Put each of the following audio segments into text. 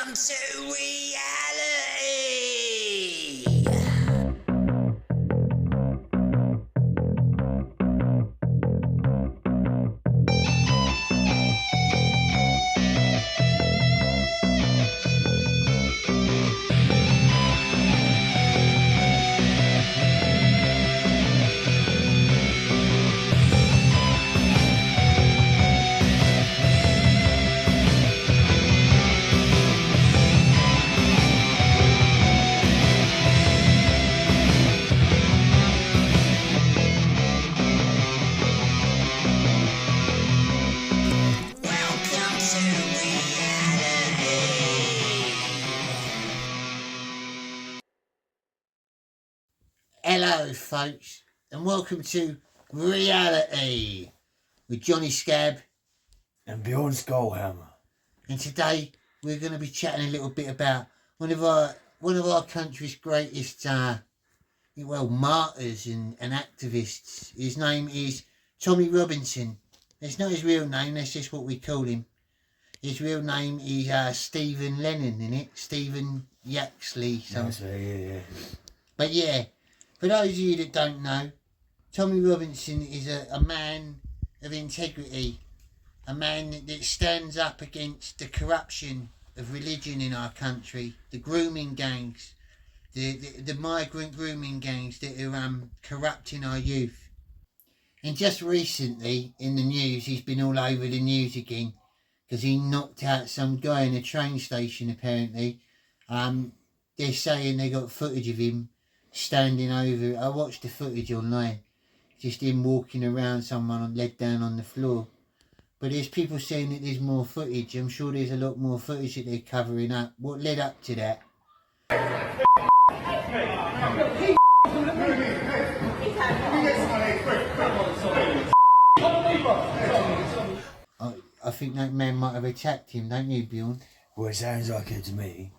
Welcome to reality. Welcome to reality. Hello, folks, and welcome to reality with Jonny, Scab, and Bjorn Skullhammer. and today we're going to be chatting a little bit about one of our country's greatest martyrs and activists. His name is Tommy Robinson. It's not his real name, that's just what we call him. His real name is Stephen Lennon, innit? Stephen Yaxley. Yeah. But yeah, for those of you that don't know, Tommy Robinson is a man of integrity, a man that stands up against the corruption of religion in our country, the grooming gangs, the migrant grooming gangs that are corrupting our youth. And just recently in the news, he's been all over the news again because he knocked out some guy in a train station apparently. They're saying they got footage of him standing over. I watched the footage online, just him walking around someone led down on the floor. But there's people saying that there's more footage. I'm sure there's a lot more footage that they're covering up. What led up to that? I think that man might have attacked him, don't you, Bjorn? Well, it sounds like it to me.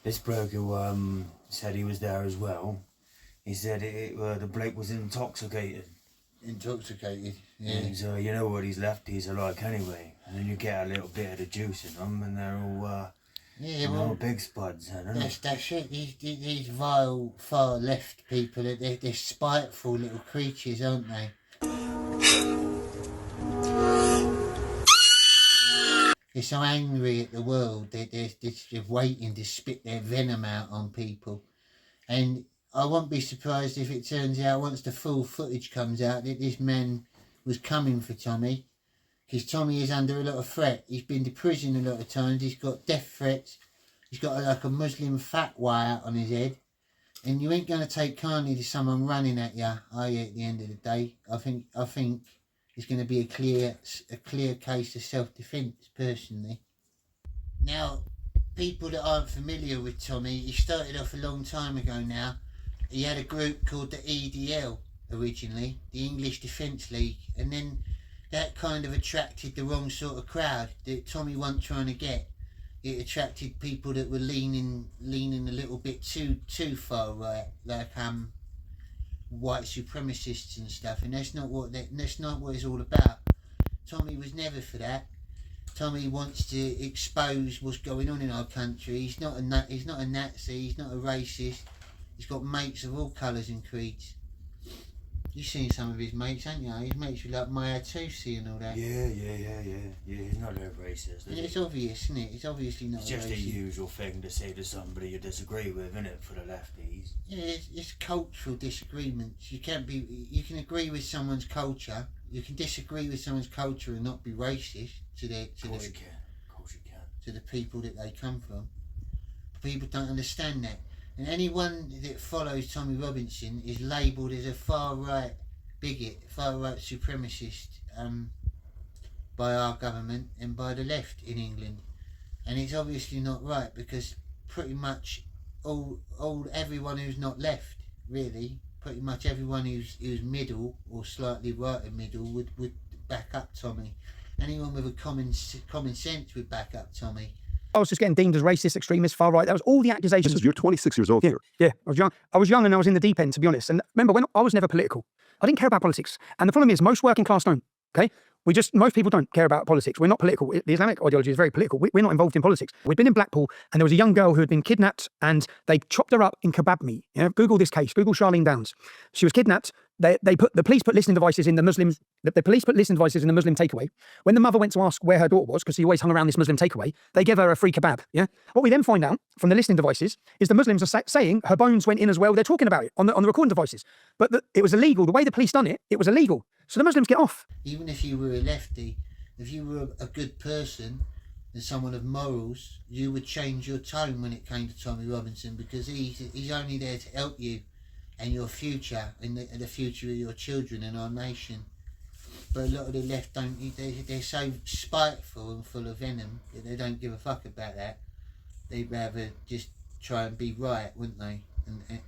This bloke who said he was there as well, he said the bloke was intoxicated. Intoxicated, yeah. And you know what these lefties are like anyway. And then you get a little bit of the juice in them and they're all big spuds. That's it. These vile, far left people, they're spiteful little creatures, aren't they? They're so angry at the world that they're just waiting to spit their venom out on people. And I won't be surprised if it turns out, once the full footage comes out, that this man was coming for Tommy. Because Tommy is under a lot of threat. He's been to prison a lot of times. He's got death threats. He's got like a Muslim fatwa out on his head. And you ain't going to take kindly to someone running at you, are you, at the end of the day? I think it's going to be a clear case of self-defence, personally. Now, people that aren't familiar with Tommy, he started off a long time ago now. He had a group called the EDL originally, the English Defence League, and then that kind of attracted the wrong sort of crowd that Tommy wasn't trying to get. It attracted people that were leaning a little bit too far right, like white supremacists and stuff, and that's not what it's all about. Tommy was never for that. Tommy wants to expose what's going on in our country. He's not a Nazi. He's not a racist. He's got mates of all colours and creeds. You've seen some of his mates, haven't you? His mates were like Maya Tusi and all that. Yeah. He's not a racist. And it's obvious, isn't it? It's obviously not. It's just the usual thing to say to somebody you disagree with, isn't it, for the lefties? Yeah, it's cultural disagreements. You can agree with someone's culture. You can disagree with someone's culture and not be racist to Of course you can. To the people that they come from. People don't understand that. And anyone that follows Tommy Robinson is labelled as a far-right bigot, far-right supremacist by our government and by the left in England. And it's obviously not right, because pretty much everyone who's not left, really, pretty much everyone who's middle or slightly right of middle would back up Tommy. Anyone with a common sense would back up Tommy. I was just getting deemed as racist, extremist, far right. That was all the accusations. You're 26 years old. Yeah, I was young. I was young and I was in the deep end, to be honest. And remember, when I was never political. I didn't care about politics. And the problem is, most working class don't. Okay? Most people don't care about politics. We're not political. The Islamic ideology is very political. We're not involved in politics. We've been in Blackpool, and there was a young girl who had been kidnapped, and they chopped her up in kebab meat. You know, Google this case. Google Charlene Downs. She was kidnapped. The police put listening devices in the Muslims. The police put listening devices in the Muslim takeaway. When the mother went to ask where her daughter was, because she always hung around this Muslim takeaway, they gave her a free kebab. Yeah. What we then find out from the listening devices is the Muslims are saying her bones went in as well. They're talking about it on the recording devices, but it was illegal. The way the police done it, it was illegal. So the Muslims get off. Even if you were a lefty, if you were a good person and someone of morals, you would change your tone when it came to Tommy Robinson, because he's only there to help you and your future and the future of your children and our nation. But a lot of the left don't. They're so spiteful and full of venom that they don't give a fuck about that. They'd rather just try and be right, wouldn't they? And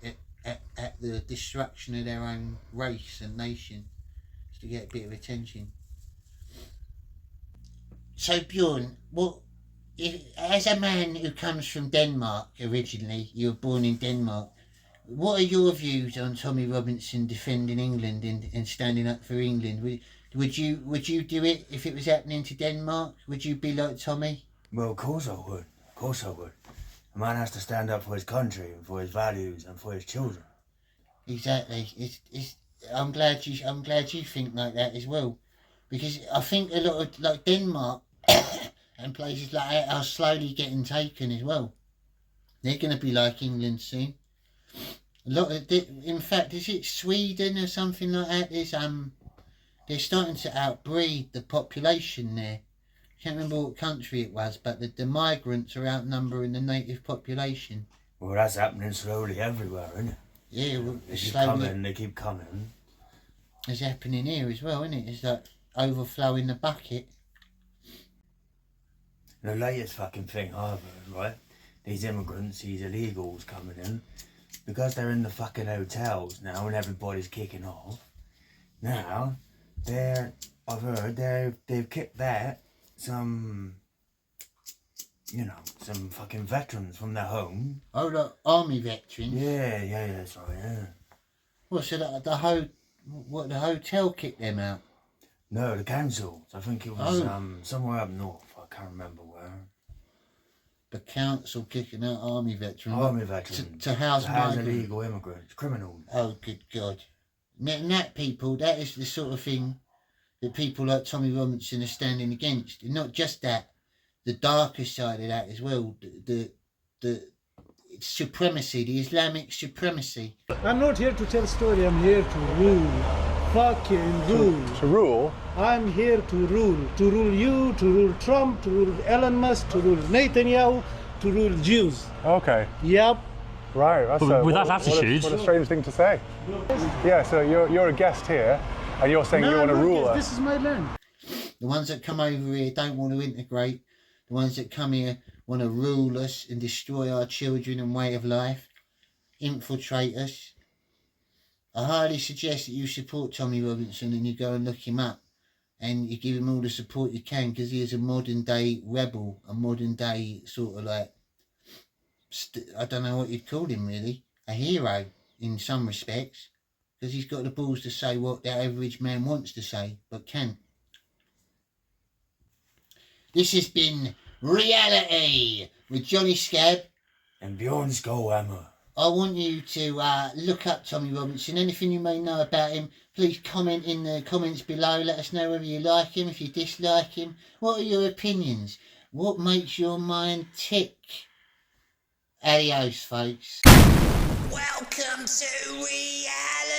at the destruction of their own race and nation, just to get a bit of attention. So Bjorn, as a man who comes from Denmark originally, you were born in Denmark, what are your views on Tommy Robinson defending England and standing up for England? Would you do it if it was happening to Denmark? Would you be like Tommy? Well, of course I would. Of course I would. A man has to stand up for his country and for his values and for his children. Exactly. I'm glad you think like that as well, because I think a lot of like Denmark and places like that are slowly getting taken as well. They're going to be like England soon. In fact, is it Sweden or something like that? They're starting to outbreed the population there. I can't remember what country it was, but the migrants are outnumbering the native population. Well, that's happening slowly everywhere, isn't it? Yeah, well, they keep coming. It's happening here as well, isn't it? It's like overflowing the bucket. The latest fucking thing I've heard, right? These immigrants, these illegals coming in, because they're in the fucking hotels now and everybody's kicking off. Now, I've heard they've kicked back some fucking veterans from their home. Oh, like army veterans? Yeah, that's right, yeah. Well, so the hotel kicked them out? No, the council. I think it was somewhere up north. I can't remember where. The council kicking out army veterans? Army veterans. To house illegal immigrants, criminals. Oh, good God. And that is the sort of thing that people like Tommy Robinson are standing against. And not just that, the darker side of that as well, the supremacy, the Islamic supremacy. I'm not here to tell a story, I'm here to rule. Fucking rule. To rule? I'm here to rule. To rule you, to rule Trump, to rule Elon Musk, to rule Netanyahu, to rule Jews. Okay. Yep. Right. With that attitude. What a strange thing to say. Yeah, so you're a guest here, and you're saying you want to rule us. This is my land. The ones that come over here don't want to integrate. The ones that come here want to rule us and destroy our children and way of life, infiltrate us. I highly suggest that you support Tommy Robinson and you go and look him up and you give him all the support you can, because he is a modern day rebel, a modern day sort of like, I don't know what you'd call him really, a hero in some respects, because he's got the balls to say what the average man wants to say but can't. This has been Reality with Jonny, Scab and Bjorn Skullhammer. I want you to look up Tommy Robinson. Anything you may know about him, please comment in the comments below. Let us know whether you like him, if you dislike him. What are your opinions? What makes your mind tick? Adios, folks. Welcome to reality.